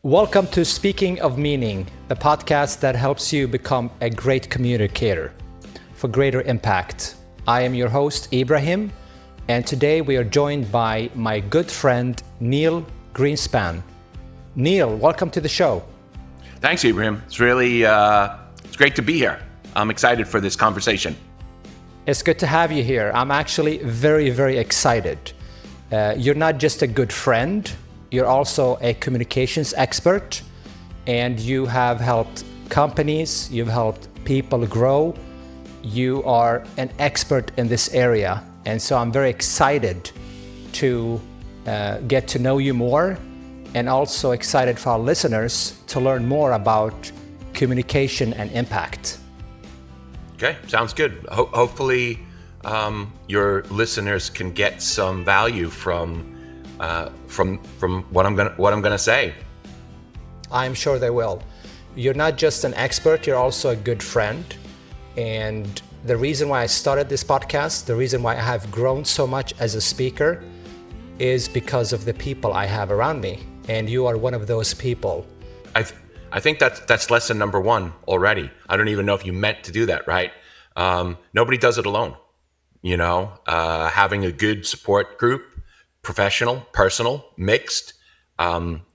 Welcome to Speaking of Meaning, the podcast that helps you become a great communicator for greater impact. I am your host, Ibrahim, and today we are joined by my good friend, Neil Greenspan. Neil, welcome to the show. Thanks, Ibrahim. It's great to be here. I'm excited for this conversation. It's good to have you here. I'm actually very, very excited. You're not just a good friend, you're also a communications expert, and you have helped companies, you've helped people grow. You are an expert in this area. And so I'm very excited to get to know you more, and also excited for our listeners to learn more about communication and impact. Okay, sounds good. Hopefully your listeners can get some value from what I'm gonna say. I'm sure they will. You're not just an expert, you're also a good friend. And the reason why I started this podcast, the reason why I have grown so much as a speaker, is because of the people I have around me. And you are one of those people. I think that's lesson number one already. I don't even know if you meant to do that, right? Nobody does it alone. You know, having a good support group, professional, personal, mixed,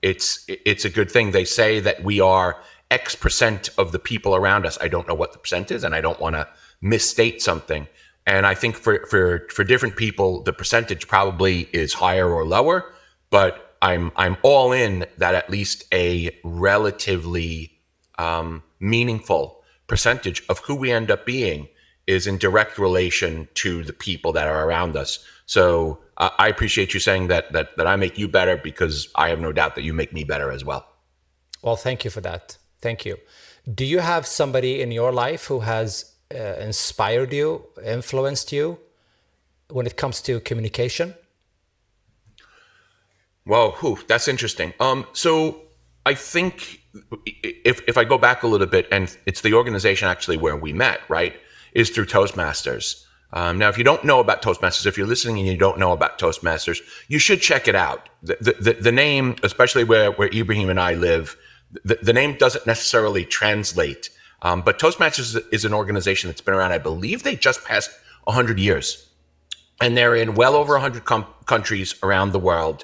it's a good thing. They say that we are X percent of the people around us. I don't know what the percent is, and I don't want to misstate something. And I think for different people, the percentage probably is higher or lower, but I'm all in that at least a relatively meaningful percentage of who we end up being is in direct relation to the people that are around us. So I appreciate you saying that I make you better, because I have no doubt that you make me better as well. Well, thank you for that. Thank you. Do you have somebody in your life who has inspired you, influenced you when it comes to communication? Well, that's interesting. So I think if I go back a little bit, and it's the organization actually where we met, right, is through Toastmasters. Now, if you don't know about Toastmasters, if you're listening and you don't know about Toastmasters, you should check it out. The name, especially where Ibrahim and I live, the name doesn't necessarily translate. But Toastmasters is an organization that's been around. I believe they just passed 100 years. And they're in well over 100 countries around the world.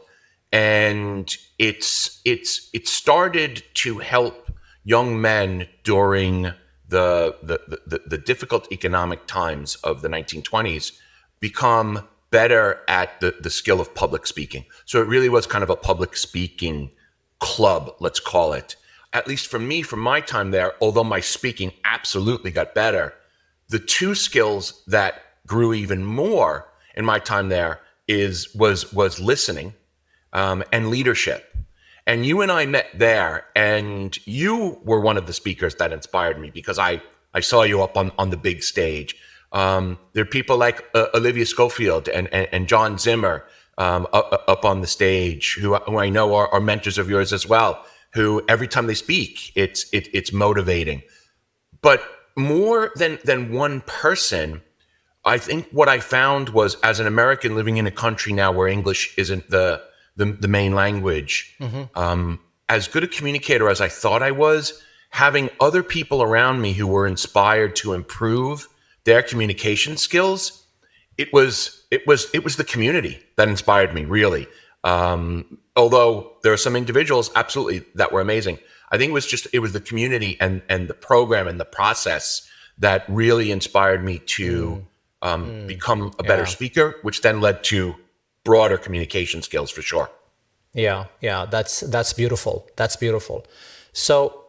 And it started to help young men during the difficult economic times of the 1920s become better at the skill of public speaking. So it really was kind of a public speaking club, let's call it. At least for me, from my time there, although my speaking absolutely got better, the two skills that grew even more in my time there was listening and leadership. And you and I met there, and you were one of the speakers that inspired me, because I saw you up on the big stage. There are people like Olivia Schofield and John Zimmer up on the stage, who I know are mentors of yours as well, who every time they speak, it's motivating. But more than one person, I think what I found was, as an American living in a country now where English isn't the main language, as good a communicator as I thought I was, having other people around me who were inspired to improve their communication skills, it was the community that inspired me, really. Although there are some individuals absolutely that were amazing, I think it was the community and the program and the process that really inspired me to become a better speaker, which then led to broader communication skills for sure. Yeah, that's beautiful. That's beautiful. So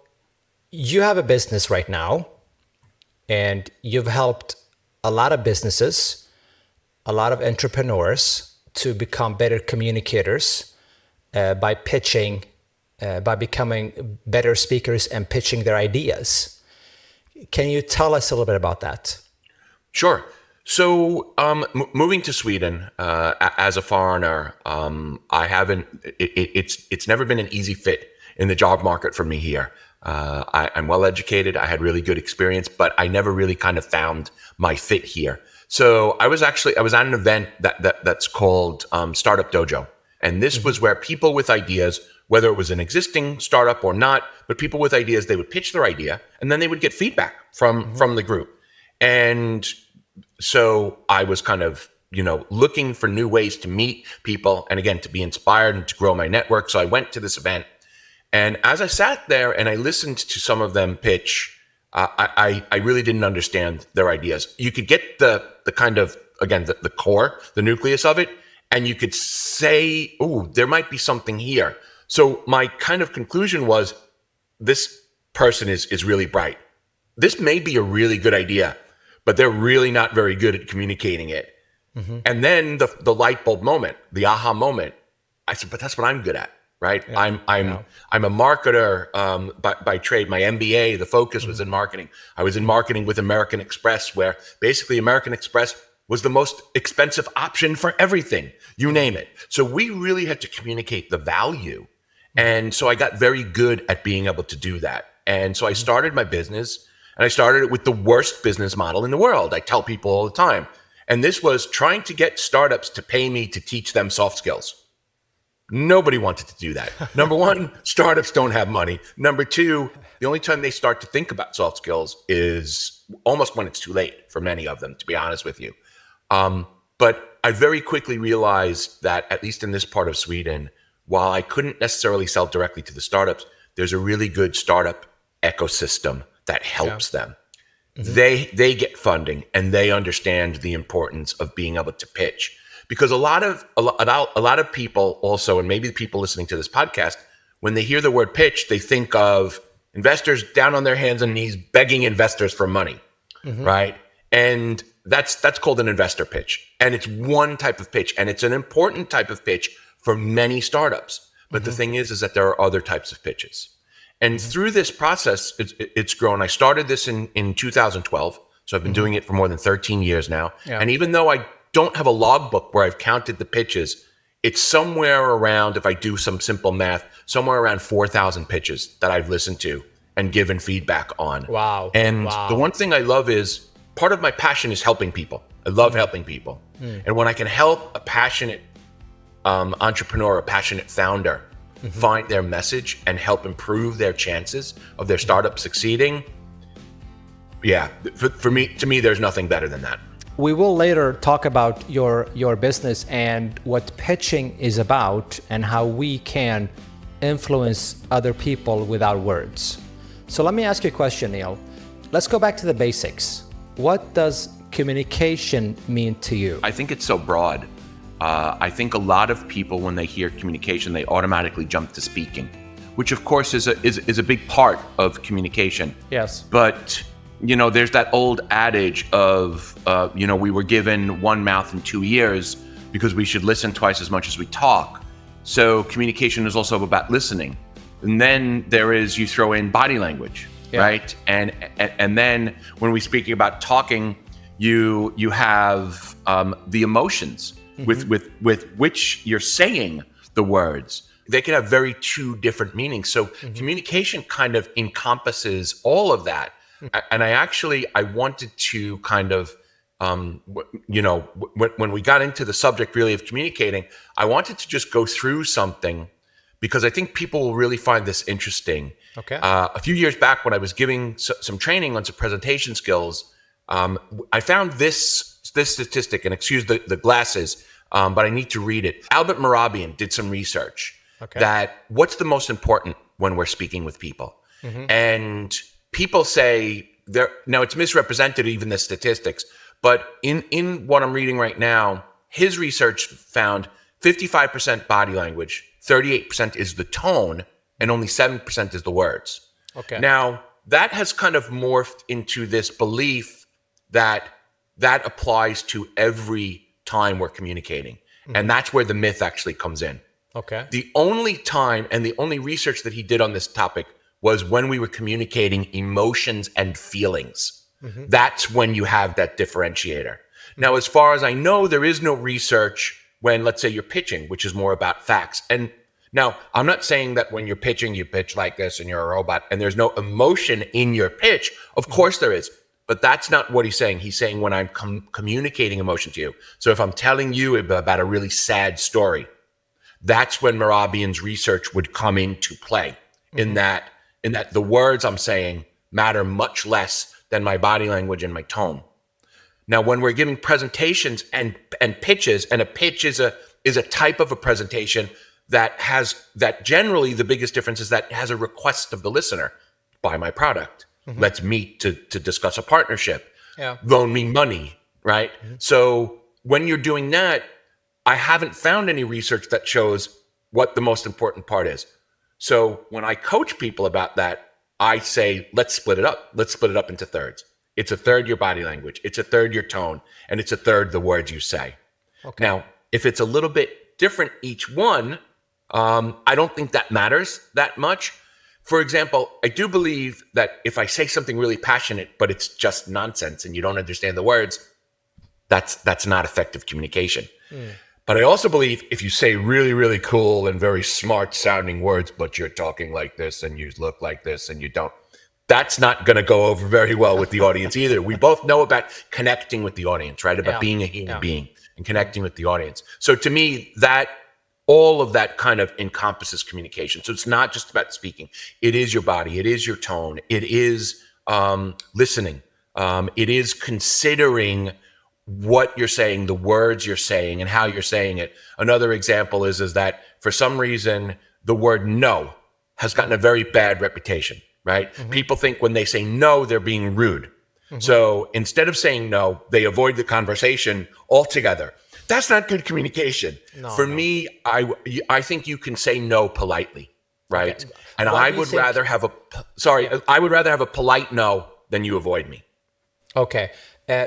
you have a business right now, and you've helped a lot of businesses, a lot of entrepreneurs to become better communicators by pitching, by becoming better speakers and pitching their ideas. Can you tell us a little bit about that? Sure. So moving to Sweden as a foreigner, I haven't. It's never been an easy fit in the job market for me here. I'm well educated. I had really good experience, but I never really kind of found my fit here. So I was at an event that's called Startup Dojo, and this was where people with ideas whether it was an existing startup or not, but people with ideas, they would pitch their idea and then they would get feedback from the group. And so I was kind of, looking for new ways to meet people and again, to be inspired and to grow my network. So I went to this event, and as I sat there and I listened to some of them pitch, I really didn't understand their ideas. You could get the kind of, again, the core, the nucleus of it, and you could say, oh, there might be something here. So my kind of conclusion was, this person is really bright. This may be a really good idea, but they're really not very good at communicating it. Mm-hmm. And then the light bulb moment, the aha moment, I said, but that's what I'm good at, right? Yeah, I'm a marketer by trade. My MBA, the focus was in marketing. I was in marketing with American Express, where basically American Express was the most expensive option for everything, you name it. So we really had to communicate the value. And so I got very good at being able to do that. And so I started my business, and I started it with the worst business model in the world. I tell people all the time. And this was trying to get startups to pay me to teach them soft skills. Nobody wanted to do that. Number one, startups don't have money. Number two, the only time they start to think about soft skills is almost when it's too late for many of them, to be honest with you. But I very quickly realized that, at least in this part of Sweden, while I couldn't necessarily sell directly to the startups, there's a really good startup ecosystem that helps them. Mm-hmm. They get funding, and they understand the importance of being able to pitch. Because a lot of people also, and maybe the people listening to this podcast, when they hear the word pitch, they think of investors down on their hands and knees begging investors for money, right? And that's called an investor pitch. And it's one type of pitch, and it's an important type of pitch for many startups. But the thing is that there are other types of pitches. And through this process, it's grown. I started this in 2012. So I've been doing it for more than 13 years now. Yeah. And even though I don't have a logbook where I've counted the pitches, it's somewhere around, if I do some simple math, somewhere around 4,000 pitches that I've listened to and given feedback on. Wow. And the one thing I love is, part of my passion is helping people. I love helping people. And when I can help a passionate entrepreneur, a passionate founder, find their message and help improve their chances of their startup succeeding, to me, there's nothing better than that. We will later talk about your business and what pitching is about and how we can influence other people without words. So let me ask you a question, Neil. Let's go back to the basics. What does communication mean to you? I think it's so broad. I think a lot of people, when they hear communication, they automatically jump to speaking, which of course is a big part of communication. Yes. But there's that old adage of, we were given one mouth and 2 ears because we should listen twice as much as we talk. So communication is also about listening. And then you throw in body language, right? And then when we're speaking about talking, you have the emotions with which you're saying the words. They can have two different meanings. So communication kind of encompasses all of that. And I wanted to kind of, when we got into the subject really of communicating, I wanted to just go through something because I think people will really find this interesting. Okay. A few years back, when I was giving some training on some presentation skills, I found this statistic, and excuse the glasses, but I need to read it. Albert Mehrabian did some research that what's the most important when we're speaking with people, and people say now it's misrepresented, even the statistics, but in what I'm reading right now, his research found 55% body language, 38% is the tone, and only 7% is the words. Okay. Now that has kind of morphed into this belief that applies to every time we're communicating. And that's where the myth actually comes in. Okay. The only time and the only research that he did on this topic was when we were communicating emotions and feelings. That's when you have that differentiator. Now, as far as I know, there is no research when, let's say, you're pitching, which is more about facts. And now, I'm not saying that when you're pitching, you pitch like this and you're a robot and there's no emotion in your pitch. Of course there is. But that's not what he's saying. He's saying when I'm communicating emotion to you. So if I'm telling you about a really sad story, that's when Mehrabian's research would come into play. In that the words I'm saying matter much less than my body language and my tone. Now, when we're giving presentations and pitches, and a pitch is a type of a presentation that generally the biggest difference is that it has a request of the listener: buy my product, let's meet to discuss a partnership, loan me money, right? So when you're doing that, I haven't found any research that shows what the most important part is. So when I coach people about that, I say, let's split it up. Let's split it up into thirds. It's a third your body language, it's a third your tone, and it's a third the words you say. Okay. Now, if it's a little bit different each one, I don't think that matters that much. For example, I do believe that if I say something really passionate, but it's just nonsense and you don't understand the words, that's not effective communication. But I also believe if you say really, really cool and very smart sounding words, but you're talking like this and you look like this and you don't, that's not going to go over very well with the audience either. We both know about connecting with the audience, right? About being a human being and connecting with the audience. So to me, that all of that kind of encompasses communication. So it's not just about speaking. It is your body. It is your tone. It is listening. It is considering what you're saying, the words you're saying, and how you're saying it. Another example is that for some reason, the word no has gotten a very bad reputation, right? People think when they say no, they're being rude. So instead of saying no, they avoid the conversation altogether. That's not good communication. For me, I think you can say no politely, right? Okay. And I would rather have a polite no than you avoid me. Okay.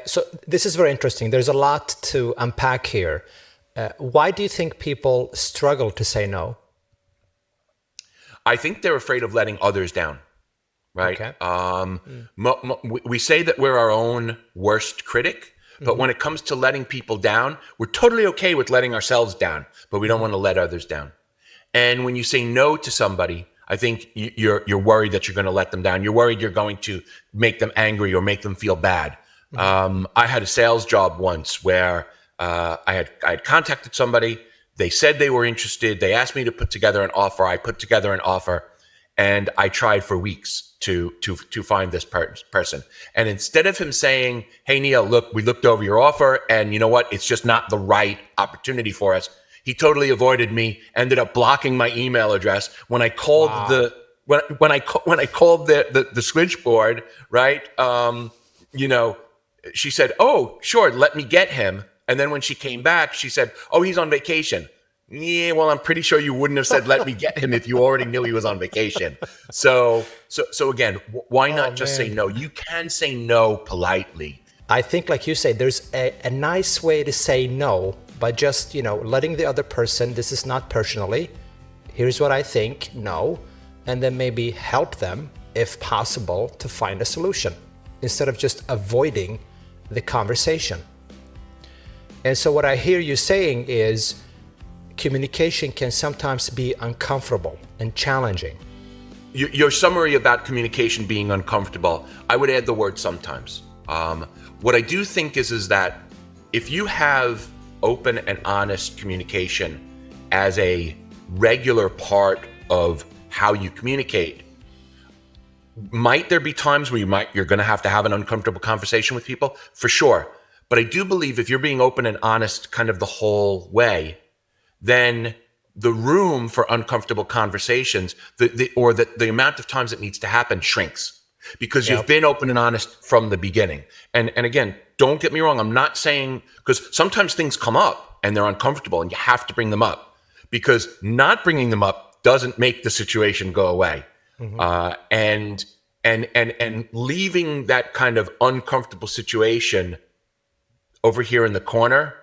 So this is very interesting. There's a lot to unpack here. Why do you think people struggle to say no? I think they're afraid of letting others down, right? Okay. We say that we're our own worst critic, but when it comes to letting people down, we're totally okay with letting ourselves down, but we don't want to let others down. And when you say no to somebody, I think you're worried that you're going to let them down. You're worried you're going to make them angry or make them feel bad. I had a sales job once where I had contacted somebody. They said they were interested. They asked me to put together an offer. I put together an offer, and I tried for weeks to find this person. And instead of him saying, "Hey, Neil, look, we looked over your offer, and you know what? It's just not the right opportunity for us," he totally avoided me. Ended up blocking my email address when I called when I called the switchboard. Right? She said, "Oh, sure, let me get him." And then when she came back, she said, "Oh, he's on vacation." Yeah, well, I'm pretty sure you wouldn't have said, "Let me get him," if you already knew he was on vacation. So again, why not just say no? You can say no politely. I think, like you say, there's a nice way to say no by just, letting the other person, this is not personally, here's what I think, no, and then maybe help them, if possible, to find a solution instead of just avoiding the conversation. And so what I hear you saying is communication can sometimes be uncomfortable and challenging. Your summary about communication being uncomfortable, I would add the word sometimes. What I do think is that if you have open and honest communication as a regular part of how you communicate, might there be times where you're going to have an uncomfortable conversation with people? For sure. But I do believe if you're being open and honest kind of the whole way, then the room for uncomfortable conversations, the amount of times it needs to happen shrinks because you've been open and honest from the beginning. And again, don't get me wrong. I'm not saying, because sometimes things come up and they're uncomfortable and you have to bring them up, because not bringing them up doesn't make the situation go away. And leaving that kind of uncomfortable situation over here in the corner,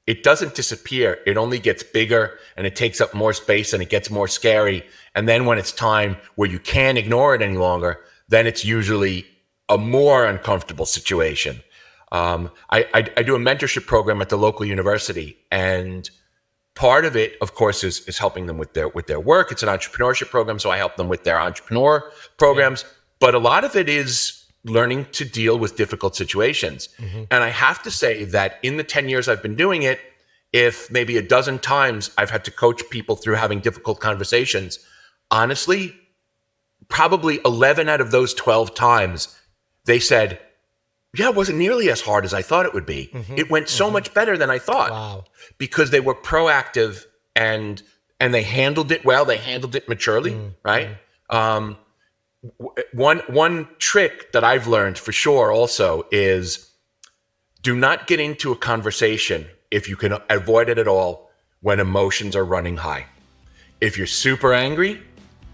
it doesn't disappear. It only gets bigger and it takes up more space and it gets more scary. And then when it's time where you can't ignore it any longer, then it's usually a more uncomfortable situation. I do a mentorship program at the local university, and part of it, of course, is helping them with their work. It's an entrepreneurship program, so I help them with their entrepreneur programs. But a lot of it is learning to deal with difficult situations. And I have to say that in the 10 years I've been doing it, if maybe a dozen times I've had to coach people through having difficult conversations, honestly, probably 11 out of those 12 times, they said, yeah, it wasn't nearly as hard as I thought it would be. It went so much better than I thought. Wow. Because they were proactive and they handled it well. They handled it maturely, right? One trick that I've learned for sure also is do not get into a conversation if you can avoid it at all when emotions are running high. If you're super angry,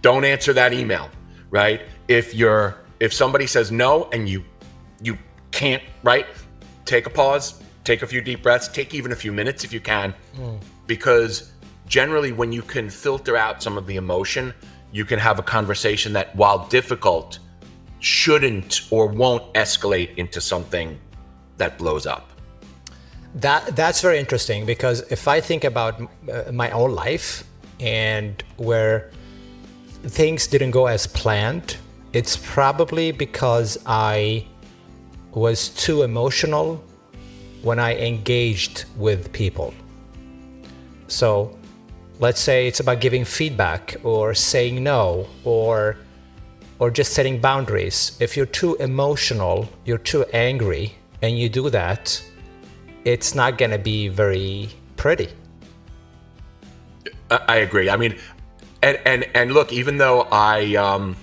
don't answer that email, right? If somebody says no and you can't, right? Take a pause, take a few deep breaths, take even a few minutes if you can, because generally when you can filter out some of the emotion, you can have a conversation that, while difficult, shouldn't or won't escalate into something that blows up. That's very interesting, because if I think about my own life and where things didn't go as planned, it's probably because I was too emotional when I engaged with people. So let's say it's about giving feedback or saying no or just setting boundaries. If you're too emotional, you're too angry, and you do that, it's not going to be very pretty. I agree. I mean, and look, even though I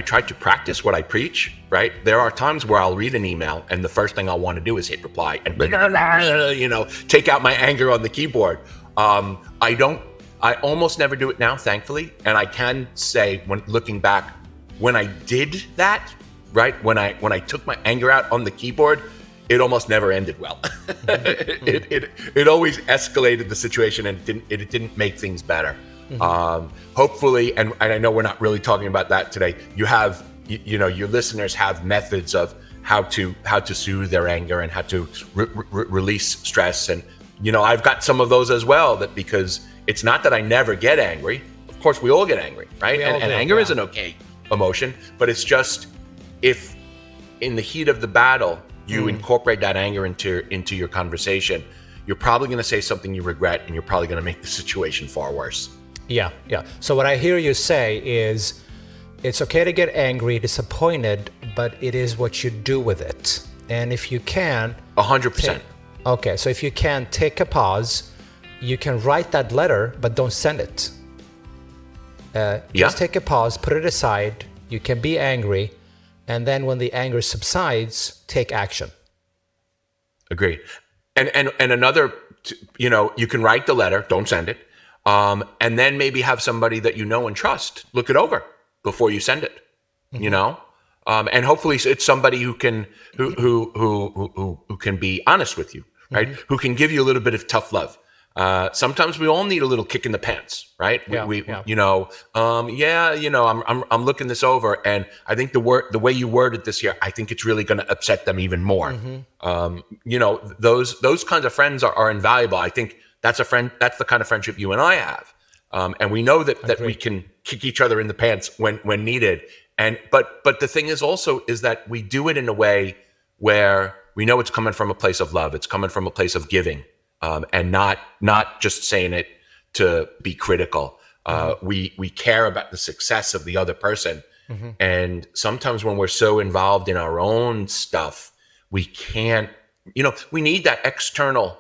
tried to practice what I preach, right? There are times where I'll read an email and the first thing I'll want to do is hit reply and, take out my anger on the keyboard. I almost never do it now, thankfully. And I can say, when looking back, when I did that, right? When I took my anger out on the keyboard, it almost never ended well. It always escalated the situation, and it didn't make things better. Hopefully, and I know we're not really talking about that today, your listeners have methods of how to soothe their anger and how to release stress. And I've got some of those as well, that because it's not that I never get angry. Of course, we all get angry, right? And anger is an okay emotion, but it's just, if in the heat of the battle you incorporate that anger into your conversation, you're probably going to say something you regret, and you're probably going to make the situation far worse. Yeah. So what I hear you say is, it's okay to get angry, disappointed, but it is what you do with it. And if you can... 100%. Okay, so if you can take a pause, you can write that letter, but don't send it. Just take a pause, put it aside. You can be angry, and then when the anger subsides, take action. Agreed. And another, you can write the letter, don't send it. And then maybe have somebody that you know and trust look it over before you send it. And hopefully it's somebody who can be honest with you, right? Who can give you a little bit of tough love. Sometimes we all need a little kick in the pants, right? I'm looking this over, and I think the way you worded this here, I think it's really going to upset them even more. Those kinds of friends are invaluable. I think that's the kind of friendship you and I have. And we know that we can kick each other in the pants when needed. But the thing is also is that we do it in a way where we know it's coming from a place of love. It's coming from a place of giving, and not just saying it to be critical. We care about the success of the other person. And sometimes when we're so involved in our own stuff, we can't, we need that external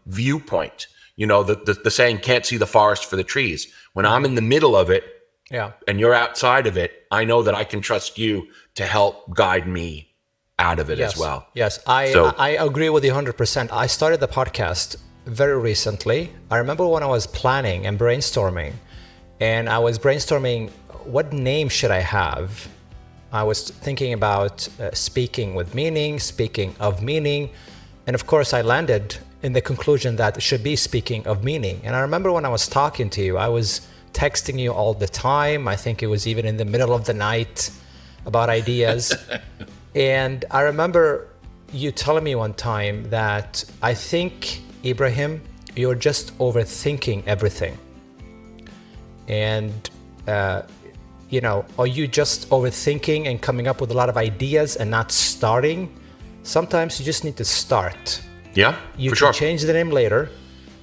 viewpoint. The saying, can't see the forest for the trees. When I'm in the middle of it, and you're outside of it, I know that I can trust you to help guide me out of it as well. Yes, I agree with you 100%. I started the podcast very recently. I remember when I was planning and brainstorming, and I was brainstorming what name should I have. I was thinking about speaking with meaning, speaking of meaning, and of course I landed in the conclusion that it should be speaking of meaning. And I remember when I was talking to you, I was texting you all the time. I think it was even in the middle of the night about ideas. And I remember you telling me one time that, I think, Ibrahim, you're just overthinking everything. And, are you just overthinking and coming up with a lot of ideas and not starting? Sometimes you just need to start. Yeah, You for can sure. change the name later.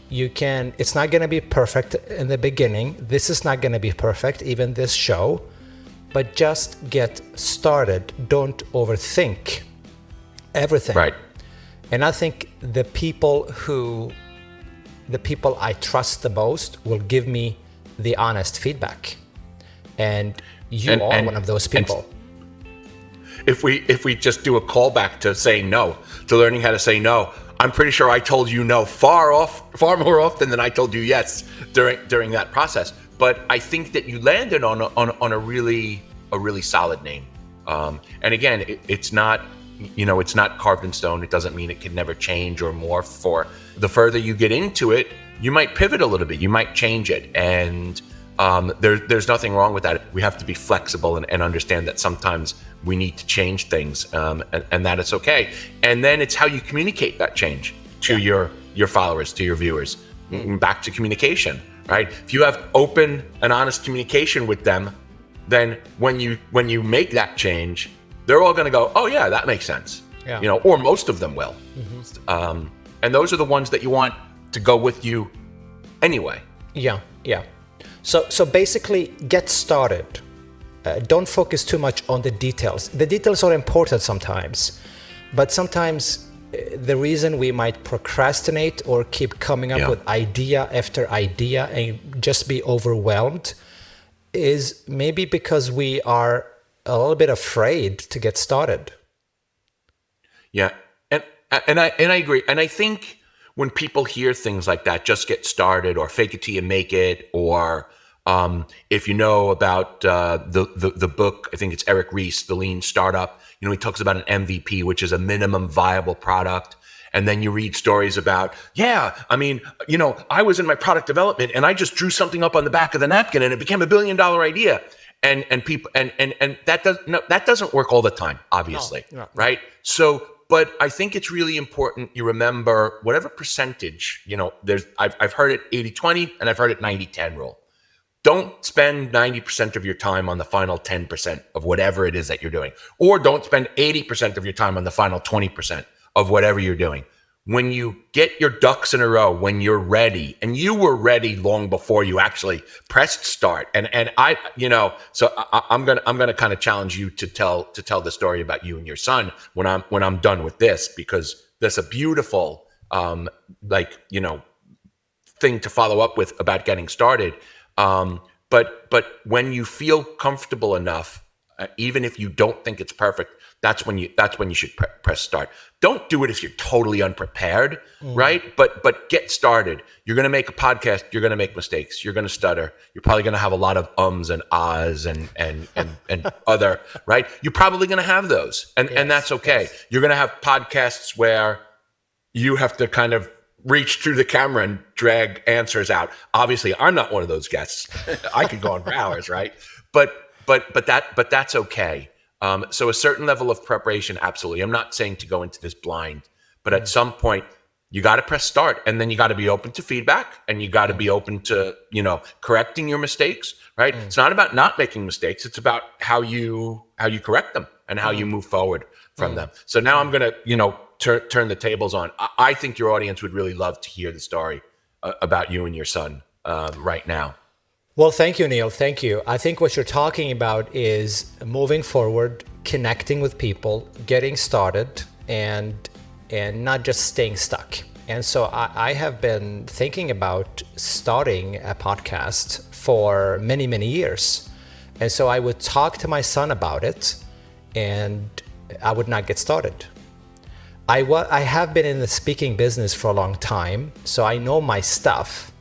It's not going to be perfect in the beginning. This is not going to be perfect, even this show, but just get started. Don't overthink everything. Right. And I think the people I trust the most will give me the honest feedback. And you are one of those people. If we just do a callback to saying no, to learning how to say no, I'm pretty sure I told you no far more often than I told you yes during that process. But I think that you landed on a really solid name. And again, it's not carved in stone. It doesn't mean it can never change or morph. For the further you get into it, you might pivot a little bit. You might change it, and there's nothing wrong with that. We have to be flexible and understand that sometimes we need to change things, and that it's okay. And then it's how you communicate that change to your followers, to your viewers. Back to communication, right? If you have open and honest communication with them, then when you make that change, they're all going to go, oh yeah, that makes sense. Yeah. Or most of them will. Mm-hmm. And those are the ones that you want to go with you anyway. Yeah. So basically, get started. Don't focus too much on the details. The details are important sometimes, but sometimes the reason we might procrastinate or keep coming up with idea after idea and just be overwhelmed is maybe because we are a little bit afraid to get started. Yeah, and I agree. And I think when people hear things like that, just get started, or fake it till you make it, or if you know about the book, I think it's Eric Ries, The Lean Startup. He talks about an MVP, which is a minimum viable product. And then you read stories about, I was in my product development and I just drew something up on the back of the napkin and it became $1 billion idea. And people and that doesn't work all the time, obviously, no. Right? So, but I think it's really important you remember whatever percentage. I've heard it 80-20 and I've heard it 90-10 rule. Don't spend 90% of your time on the final 10% of whatever it is that you're doing, or don't spend 80% of your time on the final 20% of whatever you're doing. When you get your ducks in a row, when you're ready, and you were ready long before you actually pressed start. And so I'm gonna kind of challenge you to tell the story about you and your son when I'm done with this, because that's a beautiful thing to follow up with about getting started. But when you feel comfortable enough, even if you don't think it's perfect, that's when you should press start. Don't do it if you're totally unprepared, right? But get started. You're going to make a podcast. You're going to make mistakes. You're going to stutter. You're probably going to have a lot of ums and ahs and other, right? You're probably going to have those, and that's okay. Yes. You're going to have podcasts where you have to kind of reach through the camera and drag answers out. Obviously, I'm not one of those guests. I could go on for hours, right? But that's okay. So a certain level of preparation, absolutely. I'm not saying to go into this blind, but at some point you got to press start, and then you got to be open to feedback, and you got to be open to, correcting your mistakes, right? It's not about not making mistakes. It's about how you correct them and how you move forward from them. So now I'm going to, turn the tables on. I think your audience would really love to hear the story about you and your son right now. Well, thank you, Neil. Thank you. I think what you're talking about is moving forward, connecting with people, getting started, and not just staying stuck. And so I have been thinking about starting a podcast for many, many years. And so I would talk to my son about it, and I would not get started. I have been in the speaking business for a long time, so I know my stuff.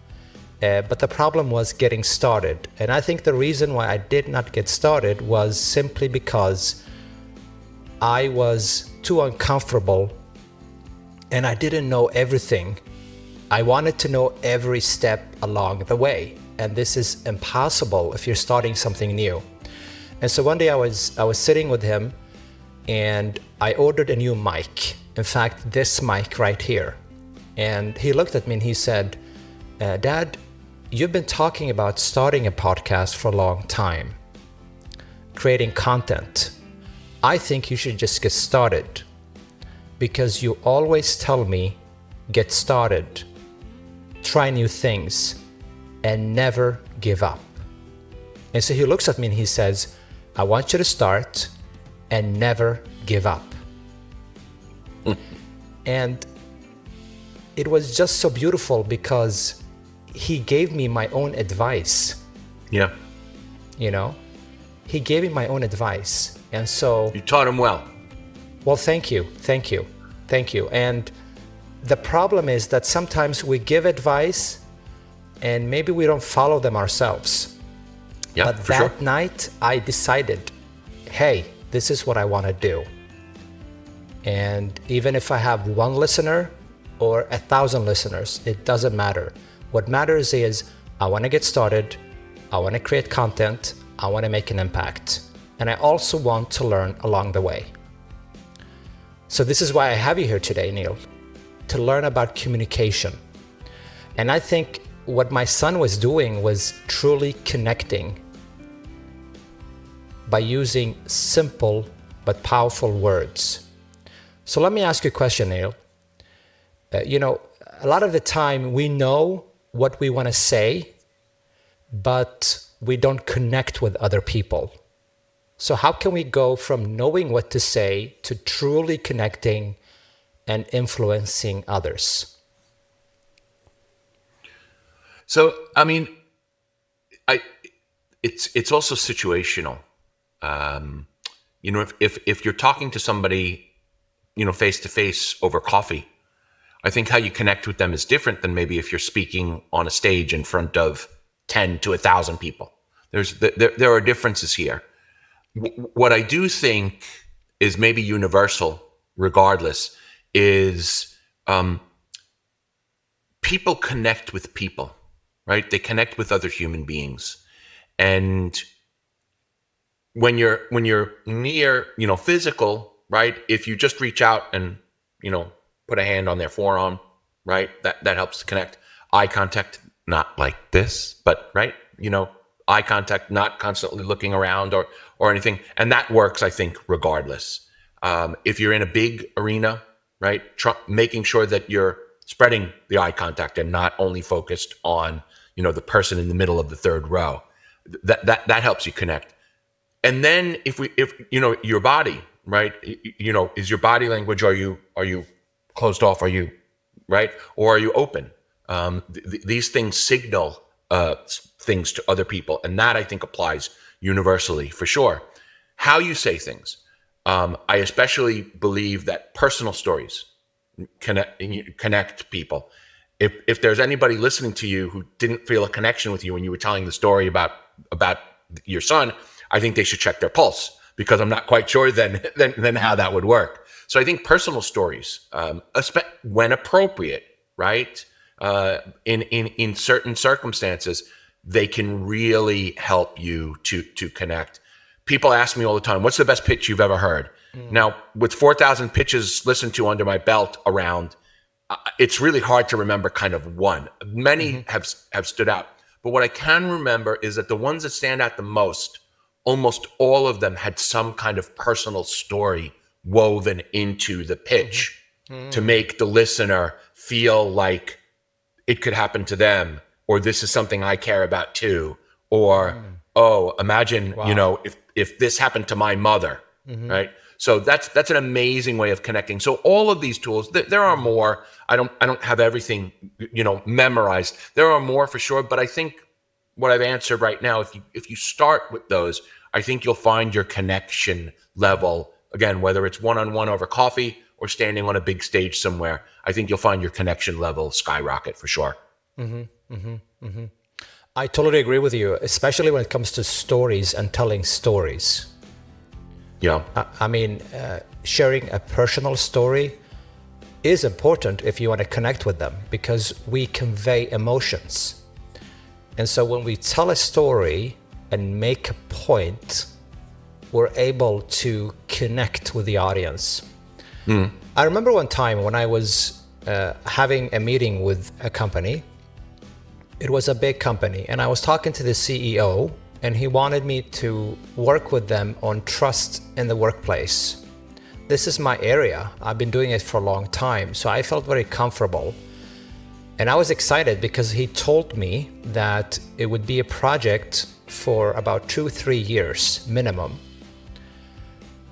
But the problem was getting started. And I think the reason why I did not get started was simply because I was too uncomfortable and I didn't know everything. I wanted to know every step along the way. And this is impossible if you're starting something new. And so one day I was sitting with him and I ordered a new mic. In fact, this mic right here. And he looked at me and he said, Dad, you've been talking about starting a podcast for a long time, creating content. I think you should just get started, because you always tell me get started, try new things, and never give up. And so he looks at me and he says, I want you to start and never give up. And it was just so beautiful because he gave me my own advice. Yeah. You know, he gave me my own advice. And so you taught him well. Well, thank you. And the problem is that sometimes we give advice and maybe we don't follow them ourselves. Yeah, but that night I decided, hey, this is what I want to do. And even if I have one listener or 1,000 listeners, it doesn't matter. What matters is I want to get started. I want to create content. I want to make an impact. And I also want to learn along the way. So this is why I have you here today, Neil, to learn about communication. And I think what my son was doing was truly connecting by using simple but powerful words. So let me ask you a question, Neil. A lot of the time we know what we want to say, but we don't connect with other people. So how can we go from knowing what to say to truly connecting and influencing others? So, I mean, it's also situational. If you're talking to somebody, face to face over coffee, I think how you connect with them is different than maybe if you're speaking on a stage in front of 10 to 1,000 people. There are differences here. What I do think is maybe universal, regardless, is people connect with people, right? They connect with other human beings, and when you're near, physical, right? If you just reach out and put a hand on their forearm, right? That helps to connect. Eye contact, not like this, but right, eye contact, not constantly looking around or anything. And that works, I think, regardless. If you're in a big arena, right, making sure that you're spreading the eye contact and not only focused on, the person in the middle of the third row, that helps you connect. And then if your body, right, is your body language, are you closed off? Are you right? Or are you open? These things signal things to other people. And that I think applies universally for sure. How you say things. I especially believe that personal stories connect people. If there's anybody listening to you who didn't feel a connection with you when you were telling the story about your son, I think they should check their pulse, because I'm not quite sure then how that would work. So I think personal stories, when appropriate, right? In certain circumstances, they can really help you to connect. People ask me all the time, what's the best pitch you've ever heard? Now, with 4,000 pitches listened to under my belt around, it's really hard to remember kind of one. Many have stood out. But what I can remember is that the ones that stand out the most, almost all of them had some kind of personal story woven into the pitch to make the listener feel like it could happen to them, or this is something I care about too, or imagine, if this happened to my mother, right? So that's an amazing way of connecting. So all of these tools, there are more. I don't have everything, memorized. There are more for sure, but I think what I've answered right now, if you start with those, I think you'll find your connection level, again, whether it's one-on-one over coffee or standing on a big stage somewhere, I think you'll find your connection level skyrocket for sure. I totally agree with you, especially when it comes to stories and telling stories. Yeah. Sharing a personal story is important if you want to connect with them, because we convey emotions. And so when we tell a story and make a point, we're able to connect with the audience. I remember one time when I was having a meeting with a company. It was a big company, and I was talking to the CEO, and he wanted me to work with them on trust in the workplace. this is my area. I've been doing it for a long time. So I felt very comfortable. And I was excited because he told me that it would be a project for about 2-3 years minimum.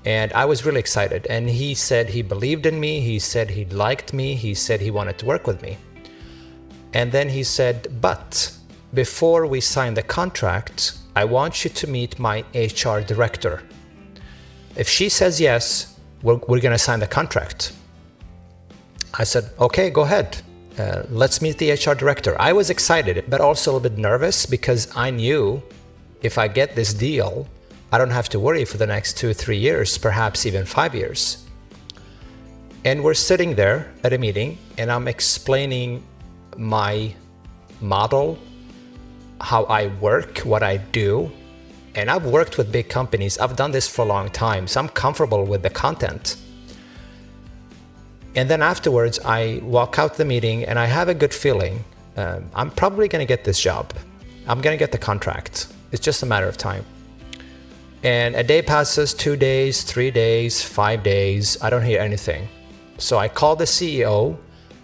And I was really excited. And he said he believed in me. He said he liked me. He said he wanted to work with me. And then he said, but before we sign the contract, I want you to meet my HR director. If she says yes, we're going to sign the contract. I said, okay, go ahead. Let's meet the HR director. I was excited, but also a little bit nervous because I knew if I get this deal, I don't have to worry for the next 2-3 years, perhaps even 5 years. And we're sitting there at a meeting and I'm explaining my model, how I work, what I do. And I've worked with big companies. I've done this for a long time, so I'm comfortable with the content. And then afterwards, I walk out the meeting and I have a good feeling. I'm probably going to get this job. I'm going to get the contract. It's just a matter of time. And a day passes, 2 days, 3 days, 5 days. I don't hear anything. So I call the CEO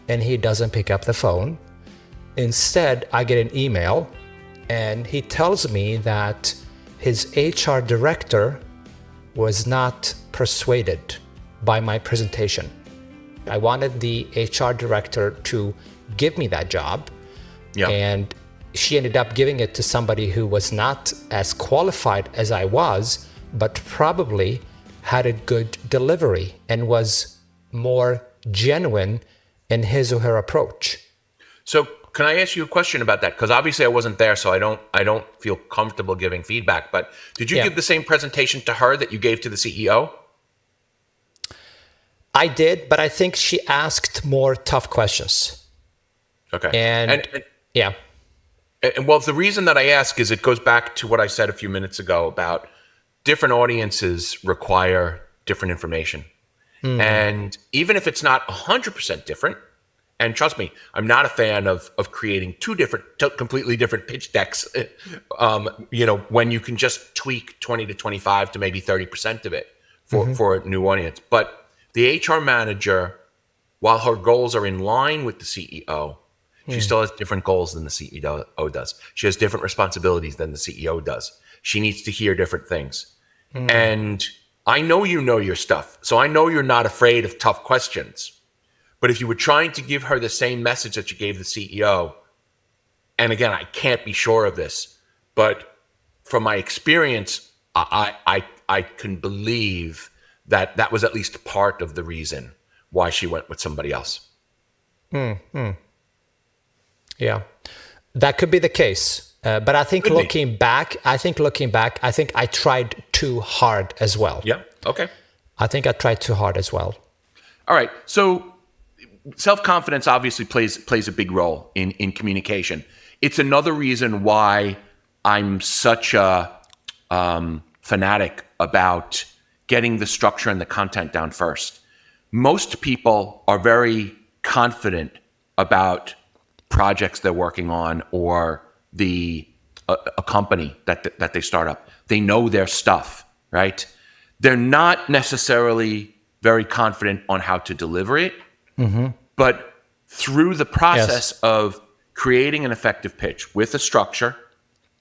and he doesn't pick up the phone. Instead, I get an email and he tells me that his HR director was not persuaded by my presentation. I wanted the HR director to give me that job, and she ended up giving it to somebody who was not as qualified as I was, but probably had a good delivery and was more genuine in his or her approach. So can I ask you a question about that? Because obviously I wasn't there, so I don't feel comfortable giving feedback. But did you give the same presentation to her that you gave to the CEO? I did, but I think she asked more tough questions. Okay. And yeah. And well, the reason that I ask is it goes back to what I said a few minutes ago about different audiences require different information. And even if it's not 100% different, and trust me, I'm not a fan of creating two completely different pitch decks, when you can just tweak 20 to 25 to maybe 30% of it for a new audience. But the HR manager, while her goals are in line with the CEO, she still has different goals than the CEO does. She has different responsibilities than the CEO does. She needs to hear different things. And I know you know your stuff, so I know you're not afraid of tough questions. But if you were trying to give her the same message that you gave the CEO, and again, I can't be sure of this, but from my experience, I can believe that that was at least part of the reason why she went with somebody else. Yeah, that could be the case. But I think looking back, I think I tried too hard as well. Yeah. Okay. I think I tried too hard as well. All right. So self-confidence obviously plays a big role in communication. It's another reason why I'm such a fanatic about getting the structure and the content down first. Most people are very confident about projects they're working on or a company that they start up. They know their stuff, right? They're not necessarily very confident on how to deliver it, but through the process of creating an effective pitch with a structure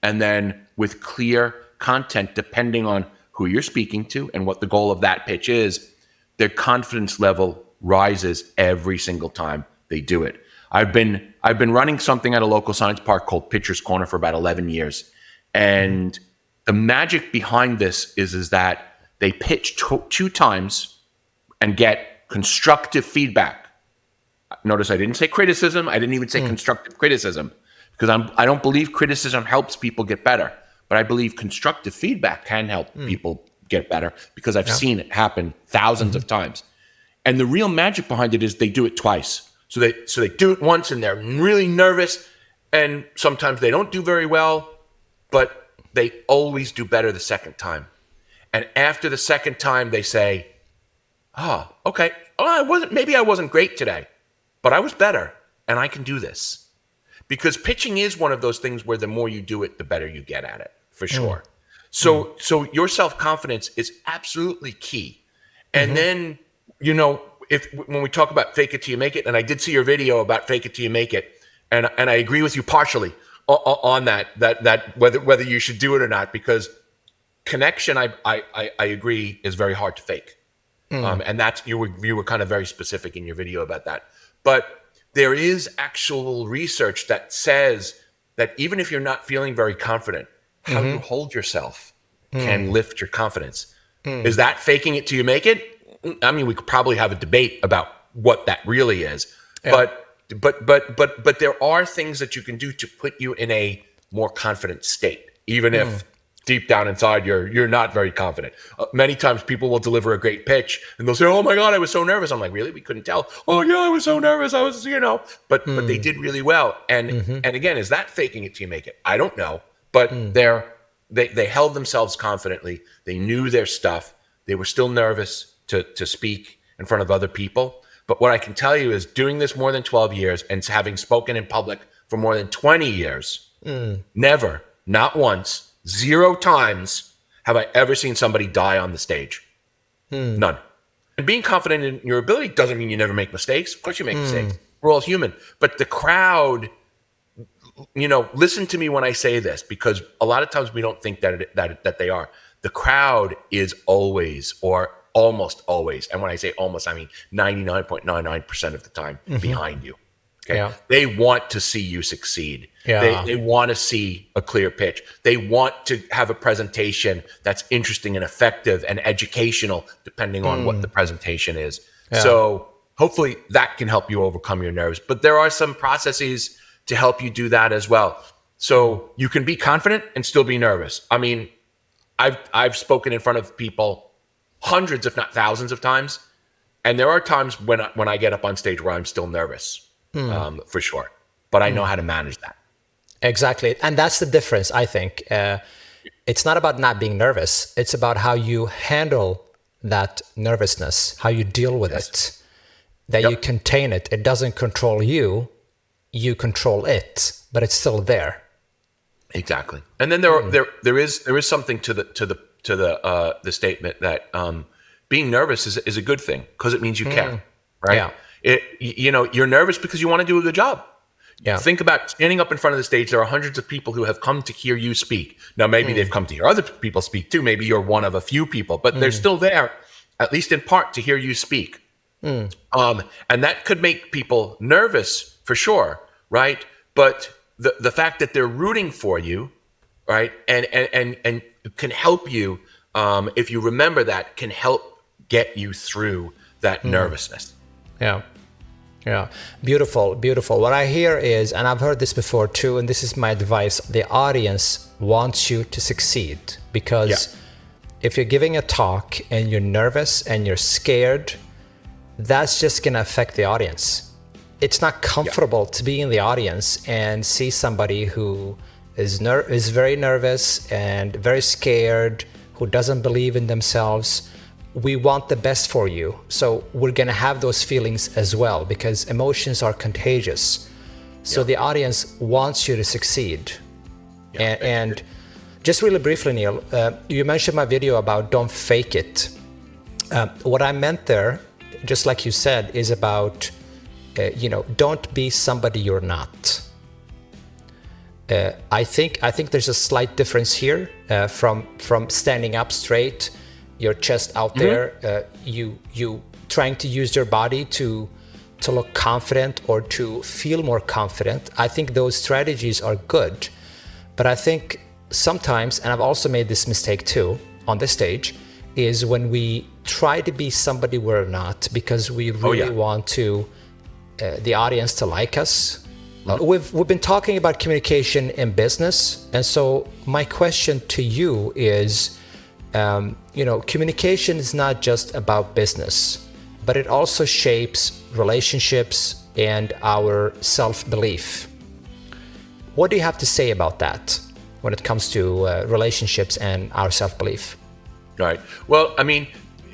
and then with clear content, depending on who you're speaking to and what the goal of that pitch is, their confidence level rises every single time they do it. I've been running something at a local science park called Pitcher's Corner for about 11 years. And the magic behind this is that they pitch two times and get constructive feedback. Notice I didn't say criticism. I didn't even say constructive criticism because I don't believe criticism helps people get better. But I believe constructive feedback can help people get better because I've seen it happen thousands of times. And the real magic behind it is they do it twice. So they do it once and they're really nervous and sometimes they don't do very well, but they always do better the second time. And after the second time they say, okay, maybe I wasn't great today, but I was better and I can do this. Because pitching is one of those things where the more you do it, the better you get at it, for sure. So your self-confidence is absolutely key. And then, when we talk about fake it till you make it, and I did see your video about fake it till you make it, and I agree with you partially on that whether you should do it or not, because connection, I agree, is very hard to fake. And that's you were kind of very specific in your video about that. But there is actual research that says that even if you're not feeling very confident, how you hold yourself can lift your confidence. Is that faking it till you make it? I mean, we could probably have a debate about what that really is. Yeah. But there are things that you can do to put you in a more confident state, even if deep down inside you're not very confident. Many times people will deliver a great pitch and they'll say, "Oh my God, I was so nervous." I'm like, "Really? We couldn't tell." "Oh yeah, I was so nervous. I was, but they did really well." And again, is that faking it till you make it? I don't know, but they held themselves confidently. They knew their stuff. They were still nervous to speak in front of other people. But what I can tell you is, doing this more than 12 years and having spoken in public for more than 20 years, never, not once, 0 times have I ever seen somebody die on the stage. None. And being confident in your ability doesn't mean you never make mistakes. Of course you make mistakes. We're all human. But the crowd, listen to me when I say this, because a lot of times we don't think that they are. The crowd is always, or almost always, and when I say almost, I mean 99.99% of the time, behind you. Okay. Yeah. They want to see you succeed. Yeah. They want to see a clear pitch. They want to have a presentation that's interesting and effective and educational, depending on what the presentation is. Yeah. So hopefully that can help you overcome your nerves. But there are some processes to help you do that as well. So you can be confident and still be nervous. I mean, I've spoken in front of people hundreds, if not thousands of times. And there are times when I get up on stage where I'm still nervous, for sure. But I know how to manage that. Exactly. And that's the difference, I think. It's not about not being nervous. It's about how you handle that nervousness, how you deal with it, that you contain it. It doesn't control you. You control it, but it's still there. Exactly. And then there is something to the statement that being nervous is a good thing, because it means you care, right? Yeah. You're nervous because you want to do a good job. Yeah. Think about standing up in front of the stage. There are hundreds of people who have come to hear you speak. Now, maybe they've come to hear other people speak too. Maybe you're one of a few people, but they're still there, at least in part, to hear you speak. And that could make people nervous for sure, right? But the fact that they're rooting for you, right, and can help you, if you remember that, can help get you through that nervousness. Yeah. Beautiful. What I hear is, and I've heard this before too, and this is my advice, the audience wants you to succeed, because if you're giving a talk and you're nervous and you're scared, that's just going to affect the audience. It's not comfortable to be in the audience and see somebody who is very nervous and very scared, who doesn't believe in themselves. We want the best for you. So we're going to have those feelings as well, because emotions are contagious. So the audience wants you to succeed. And just really briefly, Neil, you mentioned my video about don't fake it. What I meant there, just like you said, is about don't be somebody you're not. I think there's a slight difference here from standing up straight, your chest out there, you trying to use your body to look confident or to feel more confident. I think those strategies are good, but I think sometimes, and I've also made this mistake too on the stage, is when we try to be somebody we're not because we really want to the audience to like us. We've been talking about communication in business, and so my question to you is, communication is not just about business, but it also shapes relationships and our self-belief. What do you have to say about that when it comes to relationships and our self-belief? Right. Well, I mean,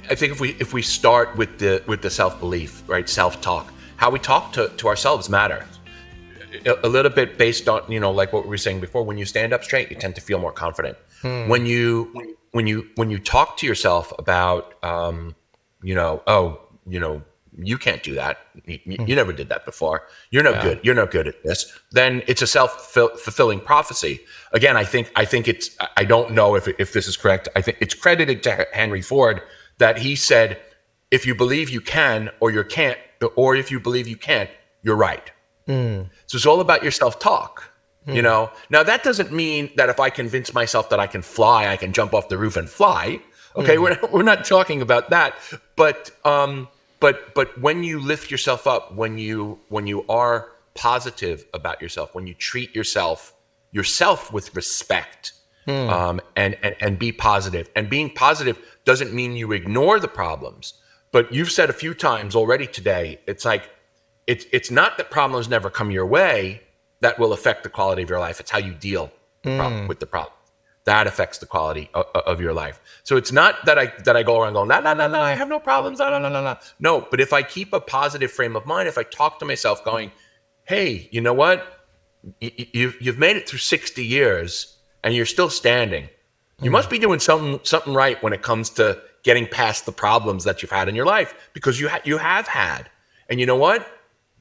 I think if we start with the self-belief, right, self-talk, how we talk to ourselves matters. A little bit based on, like what we were saying before, when you stand up straight, you tend to feel more confident. When you talk to yourself about, oh, you can't do that. You never did that before. You're no good. You're no good at this. Then it's a self-fulfilling prophecy. Again, I think it's, I don't know if this is correct. I think it's credited to Henry Ford that he said, if you believe you can, or you can't, or if you believe you can't, you're right. So it's all about your self-talk. Now that doesn't mean that if I convince myself that I can fly, I can jump off the roof and fly. Okay. We're not talking about that, but when you lift yourself up, when you are positive about yourself, when you treat yourself with respect, and be positive. And being positive doesn't mean you ignore the problems. But you've said a few times already today, it's like it's not that problems never come your way that will affect the quality of your life. It's how you deal with the problem. That affects the quality of your life. So it's not that I go around going, no, I have no problems, no. No, but if I keep a positive frame of mind, if I talk to myself going, hey, you know what? You've made it through 60 years and you're still standing. You must be doing something right when it comes to getting past the problems that you've had in your life, because you have had. And you know what?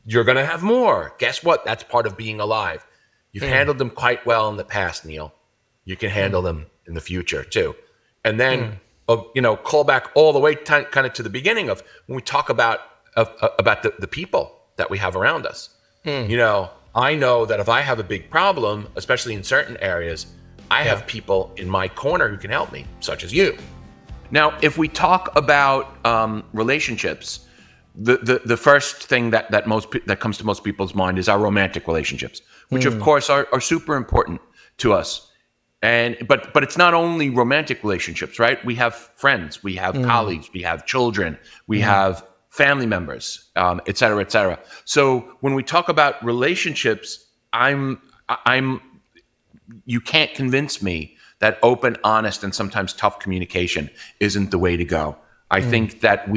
You're going to have more. Guess what? That's part of being alive. You've handled them quite well in the past, Neil. You can handle them in the future too. And then, call back all the way kind of to the beginning of when we talk about the people that we have around us. I know that if I have a big problem, especially in certain areas, I have people in my corner who can help me, such as you. Now, if we talk about relationships, the first thing that comes to most people's mind is our romantic relationships, which of course are super important to us. But it's not only romantic relationships, right? We have friends, we have colleagues, we have children, we have family members, et cetera, et cetera. So when we talk about relationships, you can't convince me that open, honest, and sometimes tough communication isn't the way to go. I think that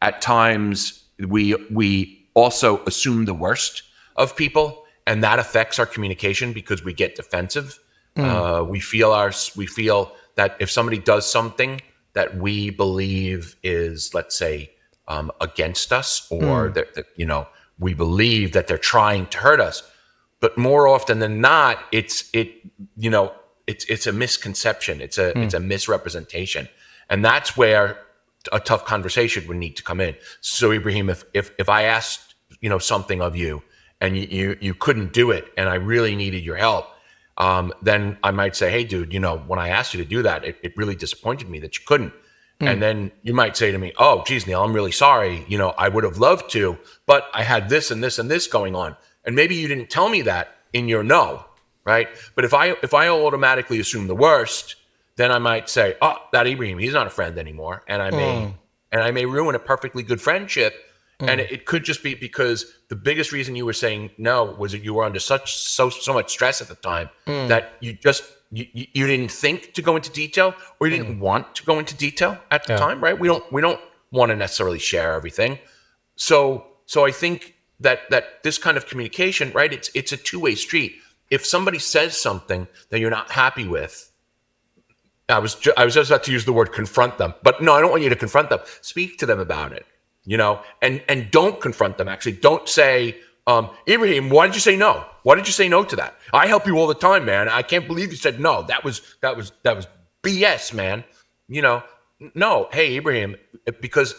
at times we also assume the worst of people, and that affects our communication because we get defensive. We feel that if somebody does something that we believe is, let's say, against us, or that we believe that they're trying to hurt us, but more often than not, it's a misconception. It's a misrepresentation, and that's where a tough conversation would need to come in. So, Ibrahim, if I asked something of you and you couldn't do it, and I really needed your help, then I might say, hey, dude, when I asked you to do that, it really disappointed me that you couldn't. And then you might say to me, oh, geez, Neil, I'm really sorry. I would have loved to, but I had this and this and this going on. And maybe you didn't tell me that in your no, right? But if I automatically assume the worst, then I might say, oh, that Ibrahim, he's not a friend anymore. And I may ruin a perfectly good friendship. And it could just be because the biggest reason you were saying no was that you were under so much stress at the time that you didn't think to go into detail, or you didn't want to go into detail at the time, right? We don't want to necessarily share everything. So I think that this kind of communication, right? It's a two-way street. If somebody says something that you're not happy with, I was just about to use the word confront them, but no, I don't want you to confront them. Speak to them about it. And don't confront them. Actually, don't say, Ibrahim, why did you say no? Why did you say no to that? I help you all the time, man. I can't believe you said no. That was BS, man. No. Hey, Ibrahim, because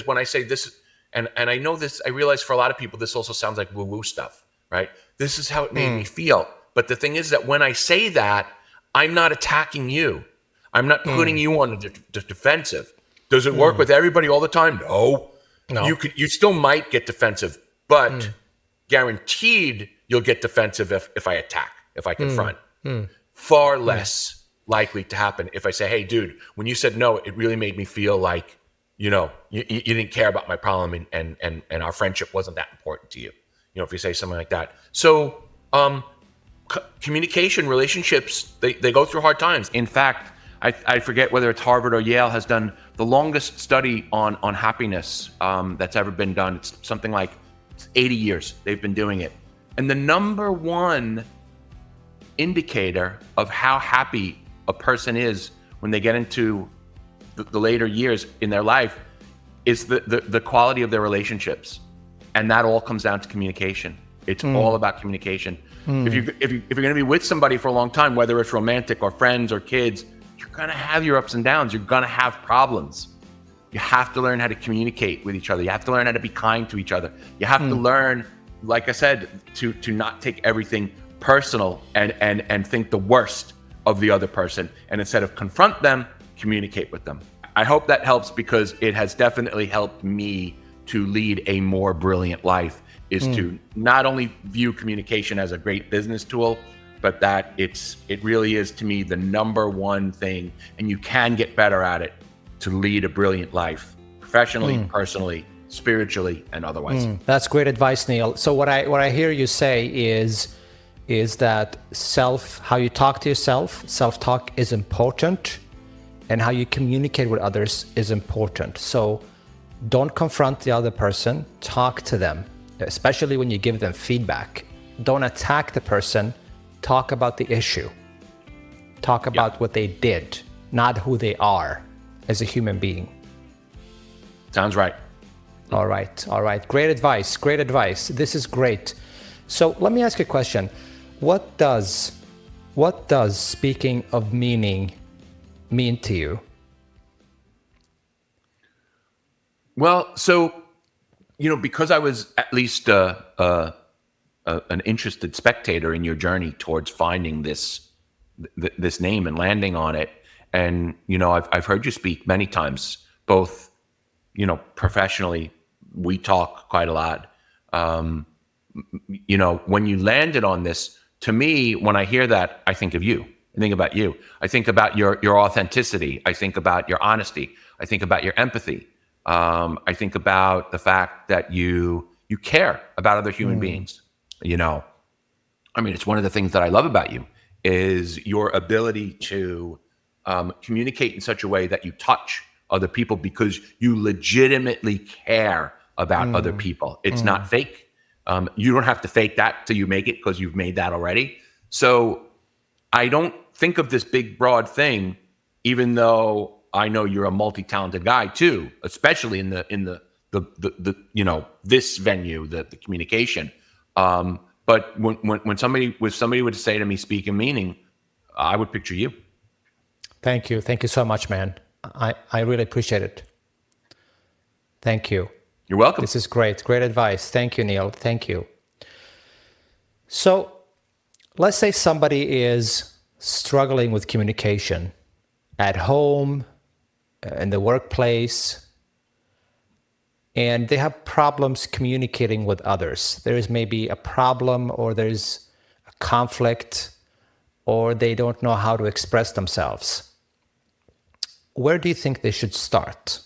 when I say this, and I know this, I realize for a lot of people, this also sounds like woo-woo stuff, right? This is how it made me feel. But the thing is that when I say that, I'm not attacking you. I'm not putting you on the defensive. Does it work with everybody all the time? No. You still might get defensive, but guaranteed you'll get defensive if I attack, if I confront. Far less likely to happen if I say, hey, dude, when you said no, it really made me feel like, you didn't care about my problem and our friendship wasn't that important to you. If you say something like that. So communication, relationships, they go through hard times. In fact, I forget whether it's Harvard or Yale has done the longest study on happiness that's ever been done. It's something like 80 years they've been doing it. And the number one indicator of how happy a person is when they get into the later years in their life is the quality of their relationships, and that all comes down to communication. It's all about communication. If you're going to be with somebody for a long time, whether it's romantic or friends or kids, you're going to have your ups and downs. You're going to have problems. You have to learn how to communicate with each other. You have to learn how to be kind to each other. You have to learn, like I said, to not take everything personal and think the worst of the other person. And instead of confront them, communicate with them. I hope that helps, because it has definitely helped me to lead a more brilliant life, is to not only view communication as a great business tool, but that it really is, to me, the number one thing, and you can get better at it to lead a brilliant life, professionally, personally, spiritually, and otherwise. That's great advice, Neil. So what I hear you say is that how you talk to yourself, self-talk is important, and how you communicate with others is important. So don't confront the other person, talk to them, especially when you give them feedback. Don't attack the person, talk about the issue. Talk about what they did, not who they are as a human being. Sounds right. All right. Great advice. This is great. So let me ask you a question. What does speaking of meaning mean to you? Well, so, because I was at least an interested spectator in your journey towards finding this name and landing on it, and I've heard you speak many times, both professionally. We talk quite a lot. When you landed on this, to me, when I hear that, I think of you. I think about you. I think about your authenticity. I think about your honesty. I think about your empathy. I think about the fact that you care about other human beings. It's one of the things that I love about you, is your ability to communicate in such a way that you touch other people, because you legitimately care about other people. It's not fake. You don't have to fake that till you make it, because you've made that already. So I don't think of this big, broad thing, even though I know you're a multi-talented guy too, especially in the this venue, the communication. But when somebody would say to me, speak in meaning, I would picture you. Thank you so much, man. I really appreciate it. Thank you. You're welcome. This is great advice. Thank you, Neil. Thank you. So let's say somebody is struggling with communication at home, in the workplace, and they have problems communicating with others. There is maybe a problem, or there's a conflict, or they don't know how to express themselves. Where do you think they should start?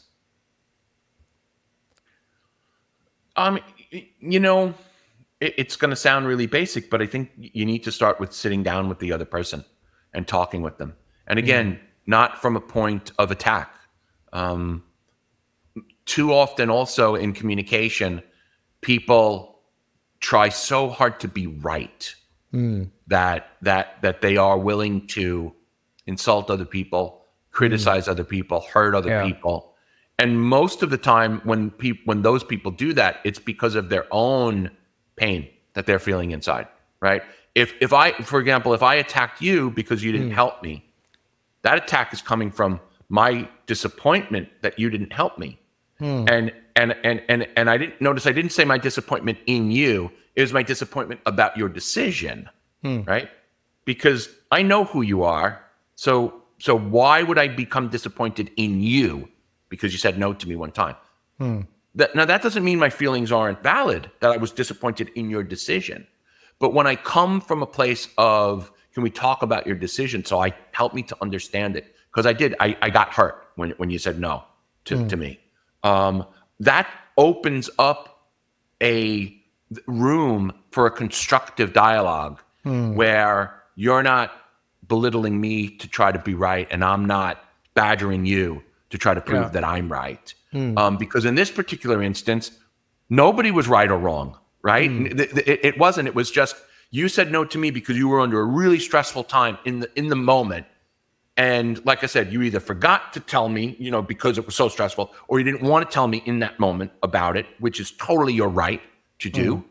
It's going to sound really basic, but I think you need to start with sitting down with the other person and talking with them. And again, not from a point of attack. Too often also in communication, people try so hard to be right that they are willing to insult other people, criticize other people, hurt other people. And most of the time when those people do that, it's because of their own pain that they're feeling inside, right? If I, for example, if I attacked you because you didn't help me, that attack is coming from my disappointment that you didn't help me. And I didn't say my disappointment in you. It was my disappointment about your decision, right? Because I know who you are. So why would I become disappointed in you because you said no to me one time? Now, that doesn't mean my feelings aren't valid, that I was disappointed in your decision. But when I come from a place of, can we talk about your decision? So help me to understand it. Because I got hurt when you said no to me. That opens up a room for a constructive dialogue where you're not belittling me to try to be right, and I'm not badgering you to try to prove that I'm right. Because in this particular instance, nobody was right or wrong, right? It wasn't. It was just, you said no to me because you were under a really stressful time in the moment, And like I said, you either forgot to tell me, because it was so stressful, or you didn't want to tell me in that moment about it, which is totally your right to do,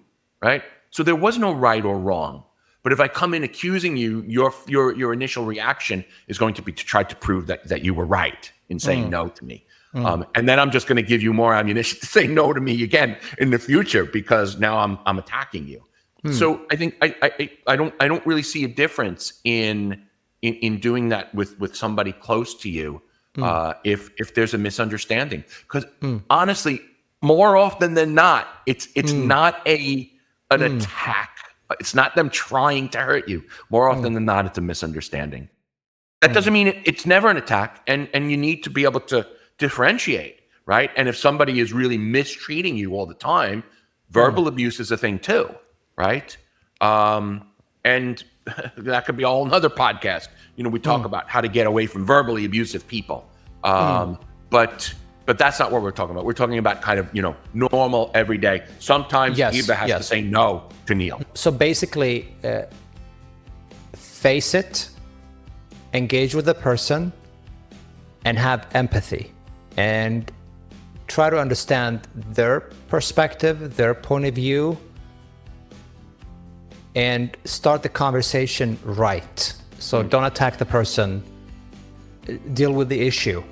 right? So there was no right or wrong. But if I come in accusing you, your initial reaction is going to be to try to prove that you were right in saying no to me. And then I'm just going to give you more ammunition to say no to me again in the future, because now I'm attacking you. So I think I don't really see a difference in doing that with somebody close to you if there's a misunderstanding. Because honestly, more often than not, it's not an attack. It's not them trying to hurt you. More often than not, it's a misunderstanding. That doesn't mean it's never an attack, and you need to be able to differentiate, right? And if somebody is really mistreating you all the time, verbal abuse is a thing too, right? And that could be all another podcast. We talk about how to get away from verbally abusive people. But that's not what we're talking about. We're talking about kind of, normal, everyday. Sometimes Eva has to say no to Neil. So basically, face it, engage with the person, and have empathy. And try to understand their perspective, their point of view, and start the conversation right. So don't attack the person. Deal with the issue.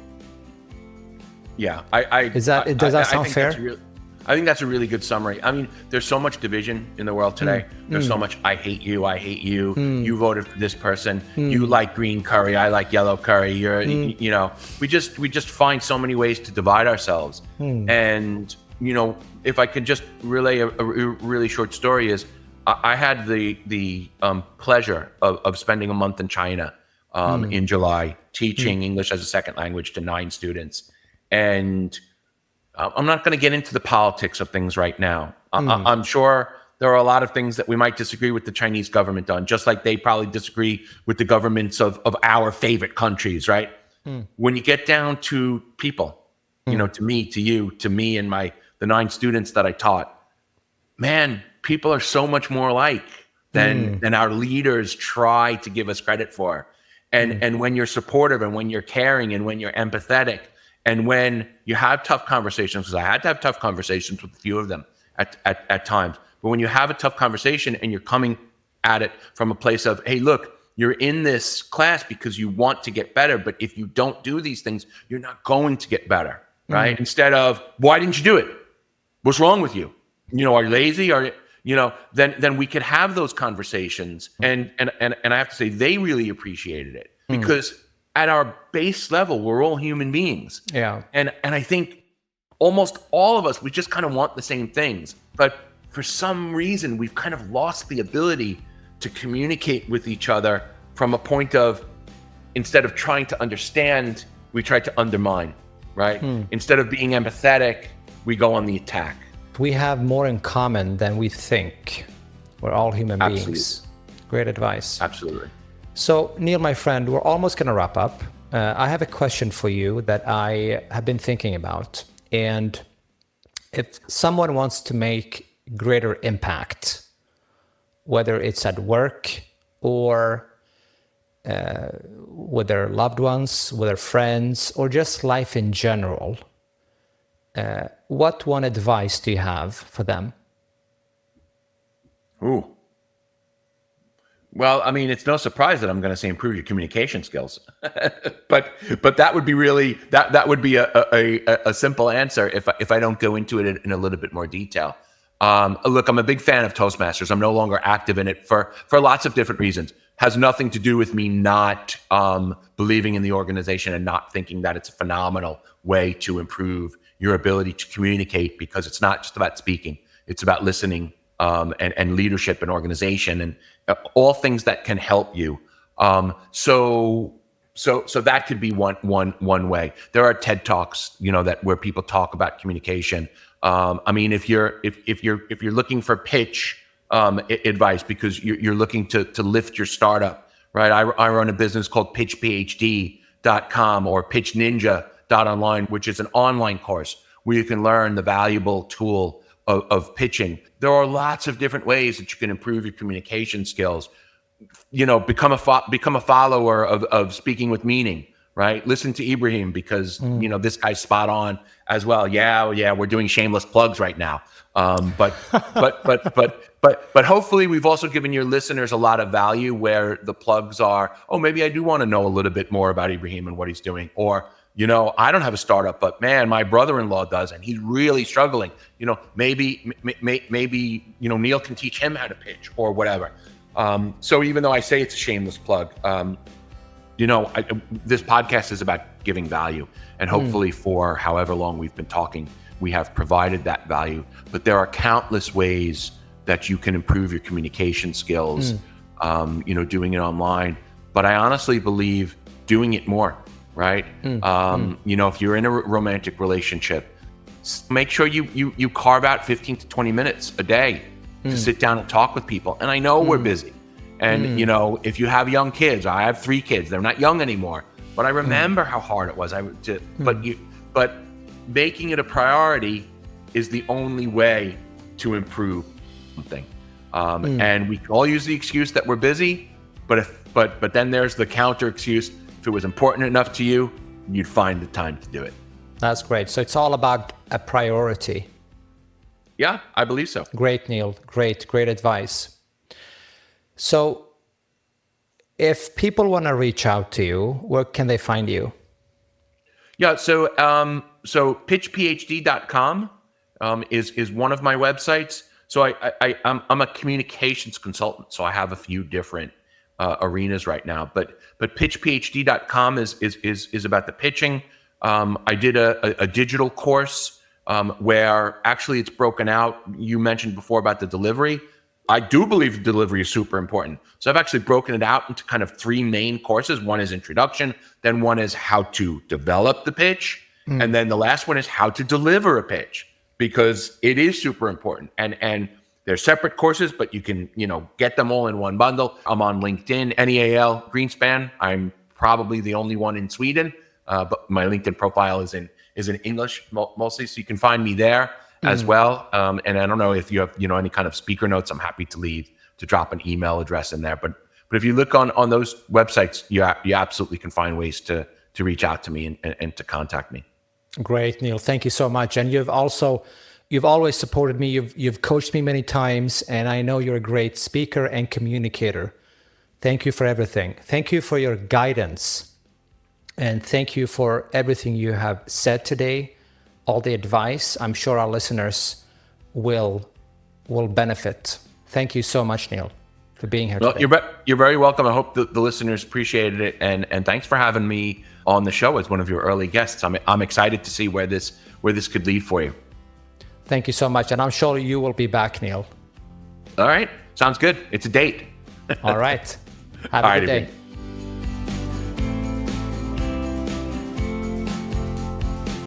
Yeah, does that sound fair? I think that's a really good summary. I mean, there's so much division in the world today. There's so much I hate you. You voted for this person. You like green curry, I like yellow curry. We just find so many ways to divide ourselves. And if I could just relay a really short story, is I had the pleasure of spending a month in China in July, teaching English as a second language to 9 students. And I'm not going to get into the politics of things right now. I'm sure there are a lot of things that we might disagree with the Chinese government on, just like they probably disagree with the governments of our favorite countries, right? When you get down to people, to me, to you, to me and the 9 students that I taught, man, people are so much more alike than our leaders try to give us credit for. And when you're supportive, and when you're caring, and when you're empathetic, and when you have tough conversations, because I had to have tough conversations with a few of them at times, but when you have a tough conversation and you're coming at it from a place of, hey, look, you're in this class because you want to get better, but if you don't do these things, you're not going to get better, right? Instead of, why didn't you do it? What's wrong with you? Are you lazy? Then we could have those conversations. And I have to say, they really appreciated it, because at our base level, we're all human beings. Yeah. And I think almost all of us, we just kind of want the same things. But for some reason, we've kind of lost the ability to communicate with each other from a point of, instead of trying to understand, we try to undermine, right? Instead of being empathetic, we go on the attack. We have more in common than we think. We're all human beings. Great advice. Absolutely. So, Neil, my friend, we're almost going to wrap up. I have a question for you that I have been thinking about. And if someone wants to make greater impact, whether it's at work or with their loved ones, with their friends, or just life in general, what one advice do you have for them? Ooh. Well, I mean, it's no surprise that I'm going to say improve your communication skills, but that would be really that would be a simple answer if I don't go into it in a little bit more detail. Look, I'm a big fan of Toastmasters. I'm no longer active in it for lots of different reasons. Has nothing to do with me not believing in the organization and not thinking that it's a phenomenal way to improve your ability to communicate, because it's not just about speaking; it's about listening. And leadership and organization and all things that can help you. So that could be one way. There are TED Talks, that where people talk about communication. I mean, if you're looking for pitch advice because you're looking to lift your startup, right? I run a business called pitchphd.com or pitchninja.online, which is an online course where you can learn the valuable tool of pitching. There are lots of different ways that you can improve your communication skills. become a follower of Speaking with Meaning, right? Listen to Ibrahim because this guy's spot on as well. Yeah, we're doing shameless plugs right now. But hopefully we've also given your listeners a lot of value where the plugs are, oh, maybe I do want to know a little bit more about Ibrahim and what he's doing. Or, I don't have a startup, but man, my brother-in-law does, and he's really struggling. Maybe Neil can teach him how to pitch or whatever. So even though I say it's a shameless plug, this podcast is about giving value, and hopefully for however long we've been talking, we have provided that value. But there are countless ways that you can improve your communication skills, doing it online. But I honestly believe doing it more, right? If you're in a romantic relationship, make sure you carve out 15 to 20 minutes a day to sit down and talk with people. And I know we're busy. And, if you have young kids, I have 3 kids, they're not young anymore, but I remember how hard it was. But making it a priority is the only way to improve something. And we can all use the excuse that we're busy, but then there's the counter excuse. If it was important enough to you, you'd find the time to do it. That's great. So it's all about a priority. Yeah, I believe so. Great, Neil. Great advice. So if people want to reach out to you, where can they find you? Yeah, so pitchphd.com is one of my websites. So I'm a communications consultant, so I have a few different arenas right now. But pitchphd.com is about the pitching. I did a digital course where actually it's broken out. You mentioned before about the delivery. I do believe delivery is super important. So I've actually broken it out into kind of 3 main courses. One is introduction, then one is how to develop the pitch, and then the last one is how to deliver a pitch, because it is super important. And they're separate courses, but you can, get them all in one bundle. I'm on LinkedIn, Neil Greenspan. I'm probably the only one in Sweden, but my LinkedIn profile is in English mostly, so you can find me there as well. And I don't know if you have, any kind of speaker notes, I'm happy to drop an email address in there. But if you look on those websites, you absolutely can find ways to reach out to me and to contact me. Great, Neil. Thank you so much. And you've always supported me. You've coached me many times, and I know you're a great speaker and communicator. Thank you for everything. Thank you for your guidance. And thank you for everything you have said today, all the advice. I'm sure our listeners will benefit. Thank you so much, Neil, for being here today. You're very welcome. I hope the listeners appreciated it, and thanks for having me on the show as one of your early guests. I'm excited to see where this could lead for you. Thank you so much, and I'm sure you will be back, Neil. All right, sounds good. It's a date. All right. Have a good day.